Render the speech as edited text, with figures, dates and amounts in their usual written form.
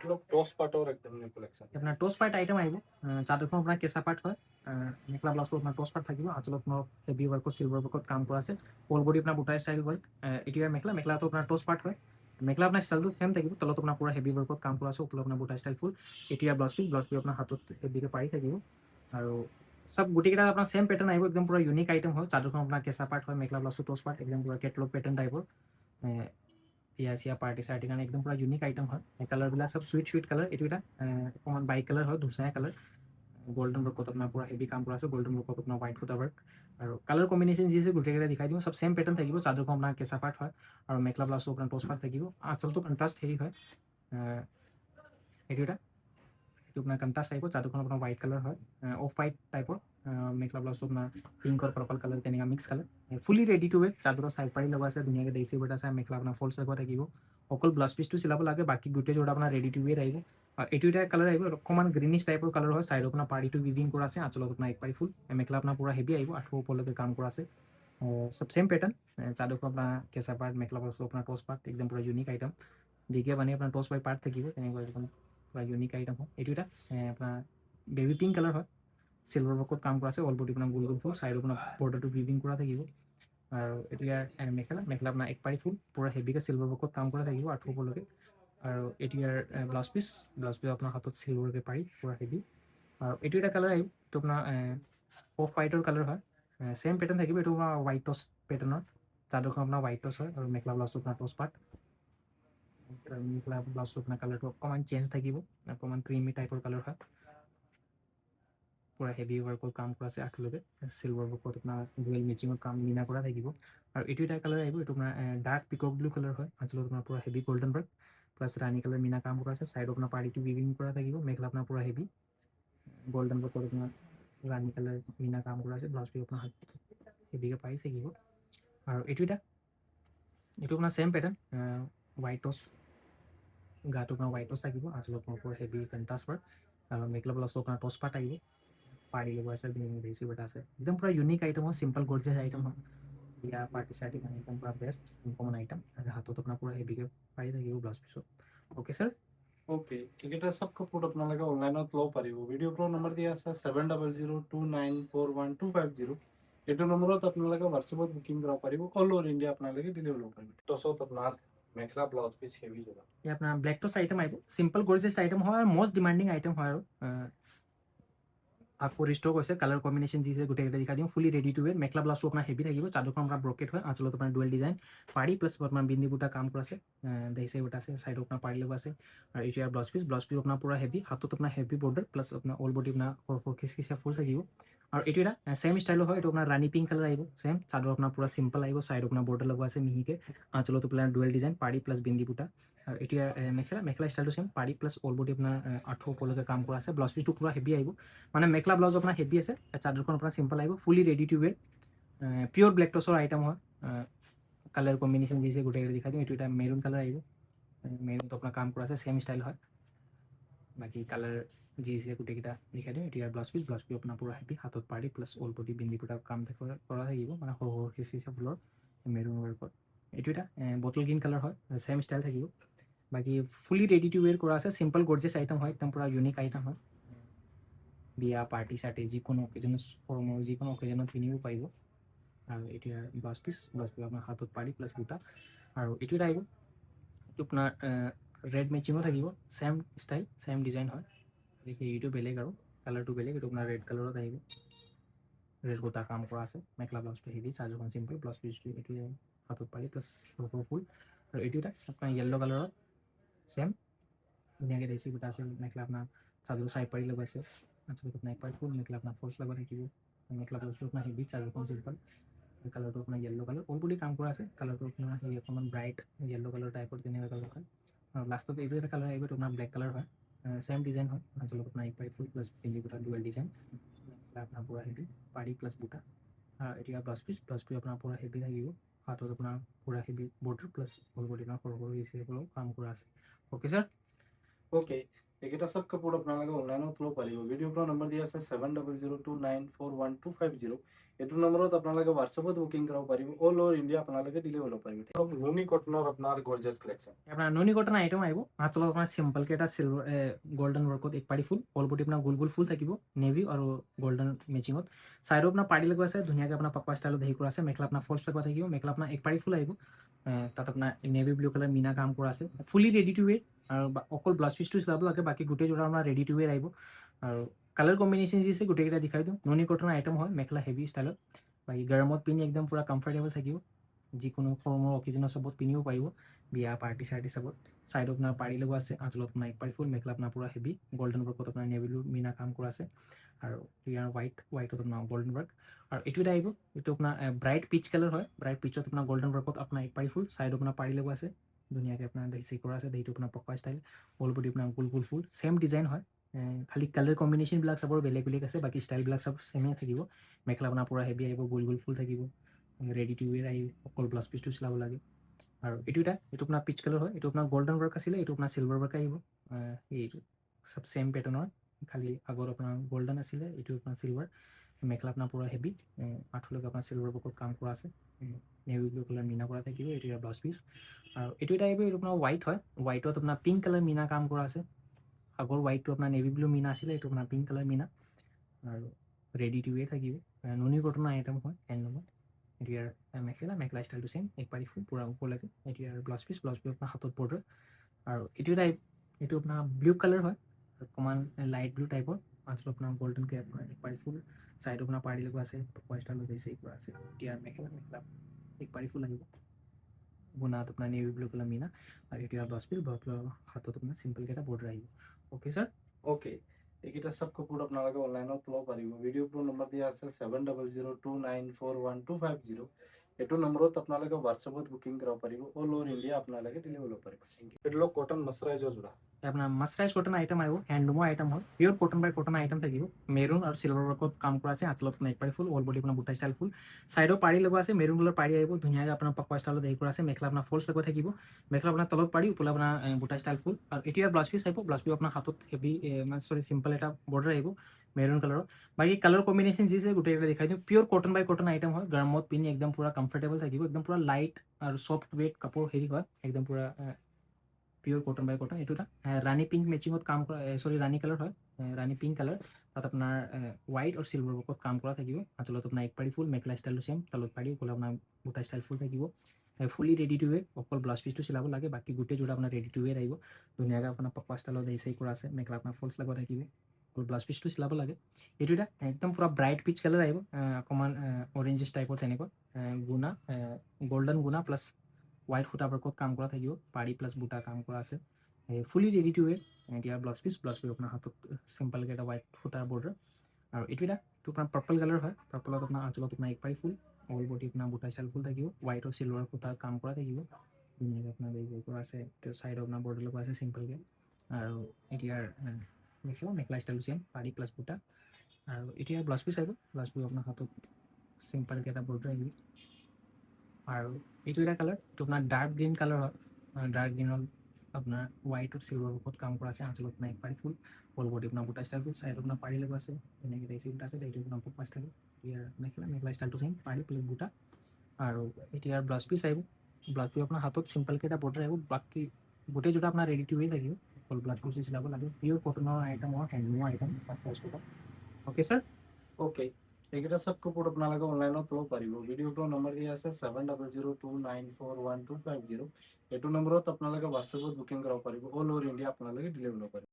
मतलब toss part और एकदम न्यू कलेक्शन আপনাৰ টোস পাৰ্ট আইটেম আহিব চাদৰখন আপোনাৰ কেঁচা পাৰ্ট হয় মেখেলা ব্লাউজটো আপোনাৰ টোস পাৰ্ট থাকিব আঁচলত আপোনাৰ হেভি ৱৰ্কত চিলভাৰ ৱৰ্কত কাম কৰা আছে অল বডি আপোনাৰ বুটাই ষ্টাইল ৱৰ্ক এতিয়া মেখেলাটো আপোনাৰ টোস পাৰ্ট হয় মেখেলা আপোনাৰ ষ্টাইলটো সেম থাকিব তলত আপোনাৰ পুৰা হেভি ৱৰ্কত কাম কৰা আছে ওপৰত আপোনাৰ বুটাই ষ্টাইল ফুল এতিয়া ব্লাউজ পিচ আপোনাৰ হাতত হেভিকৈ পাৰি থাকিব আৰু সব গোটেইকেইটা আপোনাৰ সেম পেটাৰ্ণ আহিব একদম পুৰা ইউনিক আইটেম হয় চাদৰখন আপোনাৰ কেঁচা পাৰ্ট হয় মেখেলা ব্লাউজটো টোস পাৰ্ট একদম পুৰা কেটলগ পেটাৰ্ণ টাইপৰ বিয়া চিয়া পাৰ্টি চাৰ্টিৰ কাৰণে একদম পুৰা ইউনিক আইটেম হয় কালাৰবিলাক সব চুইট কালাৰ এইটো এটা অকণমান বাইক কালাৰ হয় ধুচা কালাৰ গোল্ডেন ৱৰ্কত আপোনাৰ পুৰা হেভি কাম কৰা আছে গোল্ডেন ৱৰ্কত আপোনাৰ হোৱাইট ফুটা ৱৰ্ক আৰু কালাৰ কম্বিনেশ্যন যি আছে গোটেইকেইটা দেখাই দিওঁ সব সেম পেটাৰ্ণ থাকিব চাদৰখন আপোনাৰ কেঁচা পাৰ্ট হয় আৰু মেখেলা ব্লাউজটো আপোনাৰ টোচ পাৰ্ট থাকিব আঁচলটো কণ্ট্ৰাষ্ট হেৰি হয় এইটো এটা এইটো আপোনাৰ কণ্ট্ৰাষ্ট টাইপৰ চাদৰখন আপোনাৰ হোৱাইট কালাৰ হয় অফ হোৱাইট টাইপৰ মেখেলা ব্লাউজটো আপোনাৰ পিংক আৰু পাৰ্পল কালাৰ তেনেকুৱা মিক্স কালাৰ ফুলি ৰেডি টু ৱেৰ চাদৰৰ চাইড পাৰি লগা আছে ধুনীয়াকৈ দেচি ৱেট আছে মেখেলা আপোনাৰ ফল্ছ লগোৱা থাকিব অকল ব্লাউজ পিচটো চিলাব লাগে বাকী গোটেই যোৰটা আপোনাৰ ৰেডি টু ৱেৰ আহিব এইটো এটা কালাৰ আহিব অকণমান গ্ৰীনিছ টাইপৰ কালাৰ হয় চাইডত আপোনাৰ পাৰ্টিটো উইভিং কৰা আছে আঁচলত আপোনাৰ এক পাৰি ফুল মেখেলা আপোনাৰ পুৰা হেভি আহিব আঁঠুৰ ওপৰলৈকে কাম কৰা আছে সব সেম পেটাৰ্ণ চাদৰখন আপোনাৰ কেঁচা পাৰ্ট মেখেলা ব্লাউজটো আপোনাৰ টচ পাৰ্ট একদম পুৰা ইউনিক আইটেম দিকে মানে আপোনাৰ টচ বাই পাৰ্ট থাকিব তেনেকুৱা একদম পুৰা ইউনিক আইটেম হয় এইটো এটা আপোনাৰ বেবি পিংক কালাৰ হয় চিলভাৰ ৱৰ্কত কাম কৰা আছে অল বডি আপোনাৰ গোল গোল ফুল চাইডত আপোনাৰ বৰ্ডাৰটো উইভিং কৰা থাকিব আৰু এতিয়া মেখেলা আপোনাৰ এক পাৰি ফুল পুৰা হেভিকৈ চিলভাৰ ৱৰ্কত কাম কৰা থাকিব আঁঠুৰ ওপৰলৈকে আৰু এতিয়াৰ ব্লাউজ পিচ আপোনাৰ হাতত চিলভাৰকৈ পাৰি পুৰা হেভি আৰু এইটো এটা কালাৰ আহিব এইটো আপোনাৰ অফ হোৱাইটৰ কালাৰ হয় সেম পেটাৰ্ণ থাকিব এইটো আপোনাৰ হোৱাইট টচ পেটাৰ্ণৰ চাদৰখন আপোনাৰ হোৱাইট টচ হয় আৰু মেখেলা ব্লাউজটো আপোনাৰ টচ পাৰ্ট মেখেলা ব্লাউজটো আপোনাৰ কালাৰটো অকণমান চেঞ্জ থাকিব অকণমান ক্ৰিমি টাইপৰ কালাৰ হয় পুৰা হেভি ৱৰ্কৰ কাম কৰা আছে আঁঠুলৈকে চিলভাৰ ৱৰ্কত আপোনাৰ ডুৱেল মেচিঙৰ কাম মিনা কৰা থাকিব আৰু এইটো এটা কালাৰ আহিব এইটো আপোনাৰ ডাৰ্ক পিকক ব্লু কালাৰ হয় আঁচলত আপোনাৰ পুৰা হেভি গল্ডেন ৱৰ্ক প্লাছ ৰাণী কালাৰ মিনা কাম কৰা আছে চাইড আপোনাৰ পাৰ্টিটো উইভিং কৰা থাকিব মেখেলা আপোনাৰ পুৰা হেভি গোল্ডেন ৱৰ্কত আপোনাৰ ৰাণী কালাৰ মিনা কাম কৰা আছে ব্লাউজ পিচ আপোনাৰ হেভিকৈ পাৰি থাকিব আৰু এইটো আপোনাৰ ছেম পেটাৰ্ণ হোৱাইট টচ গাটো আপোনাৰ হোৱাইট টচ থাকিব আঁচলত আপোনাৰ পুৰা হেভি কণ্ট্ৰাষ্ট ৱৰ্ক আৰু মেখেলা ব্লাউজটো আপোনাৰ টচ পাৰ্ট আহিব পাৰি লগোৱা আছে বেছি বেটা আছে একদম পুৰা ইউনিক আইটেম হয় চিম্পল গৰ্জিয়াছ আইটেম হয় বিয়া পাৰ্টি চাৰ্টি কাৰণে একদম পুৰা বেষ্ট কমন আইটেম হাতত আপোনাৰ পুৰা হেভিকৈ পাৰি থাকিব ব্লাউজ পিছত অ'কে স্যাৰ ओके এইকেইটা সব কাপোৰ আপোনালোকে অনলাইনত ল'ব পাৰিব ভিডিঅ' কলৰ নম্বৰ দিয়া আছে 7002941250 এইটো নম্বৰত আপোনালোকে হোৱাটছএপত বুকিং কৰিব পাৰিব অল অভাৰ ইণ্ডিয়া আপোনালোকে ডেলিভাৰী ল'ব পাৰিব টছত আপোনাৰ মেখেলা ব্লাউজ পিচ হেভি যোৰা আপোনাৰ ব্লেক টচ আইটেম আহিব চিম্পল গৰ্জিয়াছ আইটেম হয় আৰু মষ্ট ডিমাণ্ডিং আইটেম হয় আৰু আকৌ ৰিষ্টক হৈছে কালাৰ কম্বিনেশ্যন যি গোটেইকেইটা দেখাই দিওঁ ফুলি ৰেডি টু ৱেৰ মেখেলা ব্লাউজটো আপোনাৰ হেভি থাকিব চাদৰখন আপোনাৰ ব্ৰকেট হয় আঁচলত আপোনাৰ ডুৱেল ডিজাইন পাৰি প্লাছ আপোনাৰ বিন্দি বুটা কাম কৰা আছে দেহি বুটা আছে চাইডত আপোনাৰ পাৰি লগা আছে আৰু এতিয়া ব্লাউজ পিচ আপোনাৰ পুৰা হেভি হাতত আপোনাৰ হেভি বৰ্ডাৰ প্লাছ আপোনাৰ অল বডি আপোনাৰ খিচখিচা ফুল থাকিব আৰু এইটো এটা ছেম ষ্টাইলৰ হয় এইটো আপোনাৰ ৰাণী পিংক কালাৰ আহিব ছেম চাদৰ আপোনাৰ পুৰা চিম্পল আহিব চাইড আপোনাৰ বৰ্ডাৰ লগোৱা আছে মিহিকে আঁচলত আপোনাৰ ডুৱেল ডিজাইন পাৰি প্লাছ বিন্দি বুটা আৰু এতিয়া মেখেলা ষ্টাইলটো ছেম পাৰি প্লাছ অল বডি আপোনাৰ আঁঠুৰ ওপৰলৈকে কাম কৰা আছে ব্লাউজ পিচটো পুৰা হেভি আহিব মানে মেখেলা ব্লাউজ আপোনাৰ হেভি আছে চাদৰখন আপোনাৰ চিম্পল আহিব ফুলি ৰেডি টু ৱেৰ পিয়'ৰ ব্লেক টচৰ আইটেম হয় কালাৰ কম্বিনেশ্যন দিছে গোটেইকেইটা দেখাই দিওঁ এইটো এটা মেৰুন কালাৰ আহিব মেৰুনটো আপোনাৰ কাম কৰা আছে ছেম ষ্টাইল হয় বাকী কালাৰ যি আছে গোটেইকেইটা দেখাই দিওঁ এতিয়া ব্লাউজ পিচ আপোনাৰ পুৰা হেভি হাতত পাৰি প্লাছ অল বডি বিন্দি পুটা কাম কৰা থাকিব মানে সৰু সৰু খিচিচা ফুলৰ মেৰুন ৱৰ্কত এইটো এটা বটল গ্ৰীণ কালাৰ হয় ছেম ষ্টাইল থাকিব বাকী ফুলি ৰেডি টু ৱেৰ কৰা আছে চিম্পল গৰ্জিয়াছ আইটেম হয় একদম পুৰা ইউনিক আইটেম হয় বিয়া পাৰ্টি চাৰ্টি যিকোনো অকেজনত যিকোনো অকেজনত পিন্ধিব পাৰিব আৰু এতিয়া ব্লাউজ পিচ আপোনাৰ হাতত পাৰি প্লাছ বুটা আৰু এইটো এটা আহিব এইটো আপোনাৰ ৰেড মেচিঙো থাকিব ছেম ষ্টাইল ছেম ডিজাইন হয় এইটো বেলেগ আৰু কালাৰটো বেলেগ এইটো আপোনাৰ ৰেড কালাৰত আহিব ৰেড বুটা কাম কৰা আছে মেখেলা ব্লাউজটো হেভি চাৰ্জখন চিম্পল ব্লাউজ পিচটো এইটো হাতত পাৰি প্লাছ সৰু ফুল আৰু এইটো এটা আপোনাৰ য়েল্ল' কালাৰত ছেম ধুনীয়াকৈ দেচি বুটা আছে মেখেলা আপোনাৰ চাদৰ চাইড পাৰি লগাইছে আচলতে আপোনাৰ এক পাৰি ফুল মেখেলা আপোনাৰ ফল্ছ লগা থাকিব মেখেলা ব্লাউজটো আপোনাৰ হেভি চাদৰখন চিম্পল কালাৰটো আপোনাৰ য়েল্ল' কালাৰ অল বডি কাম কৰা আছে কালাৰটো আপোনাৰ হেৰি অকণমান ব্ৰাইট য়েল্ল' কালাৰ টাইপৰ তেনেকুৱা কালাৰ হয় আৰু লাষ্টত এইটো এটা কালাৰ আহিব এইটো আপোনাৰ ব্লেক কালাৰ হয় ছেম ডিজাইন হয় আচলতে আপোনাৰ এক পাৰি ফুল প্লাছ পিন্ধি বুটা ডুৱেল ডিজাইন আপোনাৰ পুৰা হেভি পাৰি প্লাছ বুটা এতিয়া ব্লাউজ পিচ আপোনাৰ পুৰা হেভি থাকিব হাতত আপোনাৰ পুৰা heavy border plus all body আপোনাৰ সৰু সৰু কাম কৰা আছে অ'কে ছাৰ ओके এইকেইটা চব কাপোৰ আপোনালোকে অনলাইনত ল'ব পাৰিব। ভিডিঅ' কলৰ নম্বৰ দিয়া আছে 7002941250। এইটো নম্বৰত আপোনালোকে হোৱাটছএপত বুকিং কৰিব পাৰিব। অল অভাৰ ইণ্ডিয়া আপোনালোকে ডেলিভাৰী ল'ব পাৰিব। নুনি কটনৰ আপোনাৰ গৰ্জিয়াছ কালেকশ্যন। আপনাৰ ননি কটন আইটেম আহিব মাত্ৰ আপোনাৰ চিম্পলকে এটা চিলভাৰ গোল্ডেন ৱৰ্কত এক পাৰি ফুল অল বডি আপোনাৰ গোল গোল ফুল থাকিব নেভি আৰু গোল্ডেন মেচিঙত চাইডত আপোনাৰ পাৰি লগোৱা আছে ধুনীয়াকৈ আপোনাৰ পাকোৱা ষ্টাইলত হেৰি কৰা আছে মেখেলা আপোনাৰ ফল্ছ লগোৱা থাকিব মেখেলা আপোনাৰ এক পাৰি ফুল আহিব তাত আপোনাৰ নেভি ব্লু কালাৰ মিনা কাম কৰা আছে ফুলি ৰেডি টু ৱেৰ আৰু অকল ব্লাউজ পিচটো চিলাব লাগে বাকী গোটেই যোৰা আপোনাৰ ৰেডি টু ৱেৰ আহিব আৰু কালাৰ কম্বিনেশ্যন যি আছে গোটেইকেইটা দেখাই দিওঁ ননি কটনৰ আইটেম হয় মেখেলা হেভি ষ্টাইলত বাকী গৰমত পিন্ধি একদম পূৰা কমফৰ্টেবল থাকিব যিকোনো সৰু মোৰ অকেজনৰ চবত পিন্ধিব পাৰিব বিয়া পাৰ্টি চাৰ্টি চবত সাইড আপনাৰ পাড়ি লগোৱা আছে আঁচলত আপনাৰ এক পাৰি ফুল মেখেলা আপনাৰ পুৰা হেভি গোল্ডেন ওয়াৰ্কত আপনাৰ নেভি ব্লু মিনা কাম কৰা আছে আৰু ইয়াৰ হোৱাইটত আপোনাৰ গোল্ডেন ওয়াৰ্ক আৰু এইটো এটা আহিব এইটো আপোনাৰ ব্ৰাইট পিচ কালাৰ হয় ব্ৰাইট পিচত আপোনাৰ গোল্ডেন ওয়াৰ্কত আপোনাৰ এক পাৰি ফুল সাইড আপোনাৰ পাৰি লগোৱা আছে ধুনীয়াকৈ আপোনাৰ দেহি কৰা আছে দেহিটো আপোনাৰ পকোৱা ষ্টাইল অল বডি আপোনাৰ গোল গোল ফুল সেম ডিজাইন হয় খালি কালাৰ কম্বিনেশ্যনবিলাক চবৰ বেলেগ বেলেগ আছে বাকী ষ্টাইলবিলাক চব সেমে থাকিব মেখেলা আপোনাৰ পুৰা হেভি আহিব গোল গোল ফুল থাকিব ৰেডি টু ৱেৰ আহিব অকল ব্লাউজ পিচটো চিলাব লাগে আৰু এইটো আপোনাৰ পিচ কালাৰ হয় এইটো আপোনাৰ গোল্ডেন ওয়াৰ্ক আছিলে এইটো আপোনাৰ সিলভাৰ ওয়াৰ্ক আহিব এইটো সব সেম পেটাৰ্নৰ খালি আগত আপোনাৰ গোল্ডেন আছিলে এইটো আপোনাৰ সিলভাৰ মেখেলা আপোনাৰ পুৰা হেভি আঁঠলৈকে আপোনাৰ সিলভাৰ ওয়াৰ্কত কাম কৰা আছে নেভি ব্লু কালাৰ মিনা কৰা থাকিব এইটো ব্লাউজ পিচ আৰু এইটো আহিব এইটো আপোনাৰ হোৱাইট হয় হোৱাইটত আপোনাৰ পিংক কালাৰ মিনা কাম কৰা আছে আগৰ হোৱাইটটো আপোনাৰ নেভি ব্লু মিনা আছিলে এইটো আপোনাৰ পিংক কালাৰ মিনা আৰু ৰেডি টু ৱে থাকিব নুনি কটনৰ আইটেম হয় হেণ্ডলুমৰ এটিয়াৰ মেখেলা ষ্টাইলটো সেম এক পাৰি ফুল পুৰা ওপৰলৈকে এটিয়াৰ ব্লাউজ পিচ আপোনাৰ হাতত বৰ্ডাৰ আৰু এইটো আপোনাৰ ব্লু কালাৰ হয় অকণমান লাইট ব্লু টাইপৰ মাজত আপোনাৰ গোল্ডেনকৈ আপোনাৰ এক পাৰি ফুল চাইড আপোনাৰ পাৰি লগোৱা আছে পকোৱা ষ্টাইলত দিছে এই কৰা আছে এটিয়াৰ মেখেলা এক পাৰি ফুল আহিব গুণাত আপোনাৰ নেভি ব্লু কালাৰ মিনা আৰু এটিয়াৰ ব্লাউজ পিচ হাতত আপোনাৰ চিম্পলকৈ এটা বৰ্ডাৰ আহিব অ'কে ছাৰ ওকে এইকেইটা চব কাপোৰ আপোনালোকে অনলাইনত ল'ব পাৰিব ভিডিঅ' কলৰ নম্বৰ দিয়া আছে 7002941250 এইটো নম্বৰত আপোনালোকে হোৱাটছএপত বুকিং কৰিব পাৰিব অল অভাৰ ইণ্ডিয়া আপোনালোকে ডেলিভাৰী ল'ব পাৰিব থেংক ইউ এইটো কটন মছৰাইজৰ যোৰা আপোনাৰ মাছৰাইজ কটন আইটেম আহিব হেণ্ডলুমৰ আইটেম হয় পিয়ৰ কটন বাই কটন আইটেম থাকিব মেৰুন আৰু চিলভাৰ ওয়াৰ্কত কাম কৰা আছে আঁচলত আপোনাৰ এক পাৰি ফুল অল বডি আপোনাৰ বুটা ষ্টাইল ফুল সাইডত পাৰি লগোৱা আছে মেৰুন কালাৰ পাৰি আহিব ধুনীয়াকৈ আপোনাৰ পকোৱা ষ্টাইলত হেৰি কৰা আছে মেখেলা আপোনাৰ ফল্ছ লগোৱা থাকিব মেখেলা আপোনাৰ তলত পাৰি ওপৰলৈ আপোনাৰ বুটা ষ্টাইল ফুল আৰু এতিয়া ব্লাউজ পিচ আহিব ব্লাউজ পিচ আপোনাৰ হাতত হেভি মানে চিম্পল এটা বৰ্ডাৰ আহিব মেৰুন কালাৰৰ বাকী কালাৰ কম্বিনেশ্যন যি আছে গোটেইকেইটা দেখাই দিওঁ পিয়ৰ কটন বাই কটন আইটেম হয় গৰমত পিন্ধি একদম পুৰা কমফৰ্টেবল থাকিব একদম পুৰা লাইট আৰু ছফ্ট ৱেট কাপোৰ হেৰি হয় একদম পুৰা পিয়ৰ কটন বাই কটন এইটো এটা ৰাণী পিংক মেচিঙত কাম কৰা ৰাণী কালাৰ হয় ৰাণী পিংক কালাৰ তাত আপোনাৰ হোৱাইট আৰু চিলভাৰ ওয়াৰ্কত কাম কৰা থাকিব আঁচলত আপোনাৰ এক পাৰি ফুল মেখেলা ষ্টাইলটো সেম তলত পাৰি ওপৰলৈ আপোনাৰ বুটা ষ্টাইল ফুল থাকিব ফুলি ৰেডি টু ৱেৰ অকল ব্লাউজ পিচটো চিলাব লাগে বাকী গোটেই যোৰা আপোনাৰ ৰেডি টু ৱেৰ আহিব ধুনীয়াকৈ আপোনাৰ পকোৱা ষ্টাইলত হেৰি কৰা আছে মেখেলা আপোনাৰ ফল্ছ লগোৱা থাকিব অকল ব্লাউজ পিচটো চিলাব লাগে এইটো একদম পুৰা ব্ৰাইট পিচ কালাৰ আহিব অকণমান অৰেঞ্জিছ টাইপৰ তেনেকুৱা গুণা গোল্ডেন গুণা প্লাছ হোৱাইট সূতা ওয়াৰ্কত কাম কৰা থাকিব পাৰি প্লাছ বুটা কাম কৰা আছে ফুলি ৰেডি টু ৱেৰ এতিয়া ব্লাউজ পিচ আপোনাৰ হাতত চিম্পলকৈ এটা হোৱাইট সূতাৰ বৰ্ডাৰ আৰু এইটো আপোনাৰ পাৰ্পল কালাৰ হয় পাৰ্পলত আপোনাৰ আঁচলত আপোনাৰ এক পাৰি ফুল অল বডি আপোনাৰ বুটা ষ্টাইল ফুল থাকিব হোৱাইট আৰু চিলভাৰ সূতাৰ কাম কৰা থাকিব ধুনীয়াকৈ আপোনাৰ হেৰি কৰা আছে চাইডত আপোনাৰ বৰ্ডাৰ লগোৱা আছে চিম্পলকৈ আৰু এতিয়াৰ মেখেলা ষ্টাইল চেম পাৰি প্লাছ বুটা আৰু এতিয়া ব্লাউজ পিচ আহিব ব্লাউজ পিচ আপোনাৰ হাতত চিম্পলকৈ এটা বৰ্ডাৰ আহিব আৰু এইটো এটা কালাৰ এইটো আপোনাৰ ডাৰ্ক গ্ৰীণ কালাৰ হয় ডাৰ্ক গ্ৰীণত আপোনাৰ হোৱাইট আৰু চিলভাৰ ওপৰত কাম কৰা আছে আঁচলত আপোনাৰ এক পাৰি ফুল অল বডি আপোনাৰ বুটা ষ্টাইল ফুল চাইডত আপোনাৰ পাৰি লগোৱা আছে তেনেকৈ দেখিছে বুটা আছে এইটো আপোনাৰ পকোৱা ষ্টাইল ইয়াৰ মেখেলা ষ্টাইলটো চেম পাৰি প্লাছ বুটা আৰু এতিয়া ব্লাউজ পিচ আহিব ব্লাউজ পিচ আপোনাৰ হাতত চিম্পলকৈ এটা বৰ্ডাৰ আহিব বাকী গোটেই যোৰা আপোনাৰ ৰেডি টু ৱে থাকিব অকল ব্লাউজ পিচ চিলাব লাগে পিয়ৰ কটনৰ আইটেমৰ হেণ্ডলুমৰ আইটেম অ'কে ছাৰ ওকে এইকেইটা চব কাপোৰ আপোনালোকে অনলাইনত ল'ব পাৰিব ভিডিঅ' কলৰ নম্বৰ দিয়া আছে 7002941250 এইটো নম্বৰত আপোনালোকে হোৱাটছএপত বুকিং কৰিব পাৰিব অল অভাৰ ইণ্ডিয়া আপোনালোকে ডেলিভাৰী ল'ব পাৰিব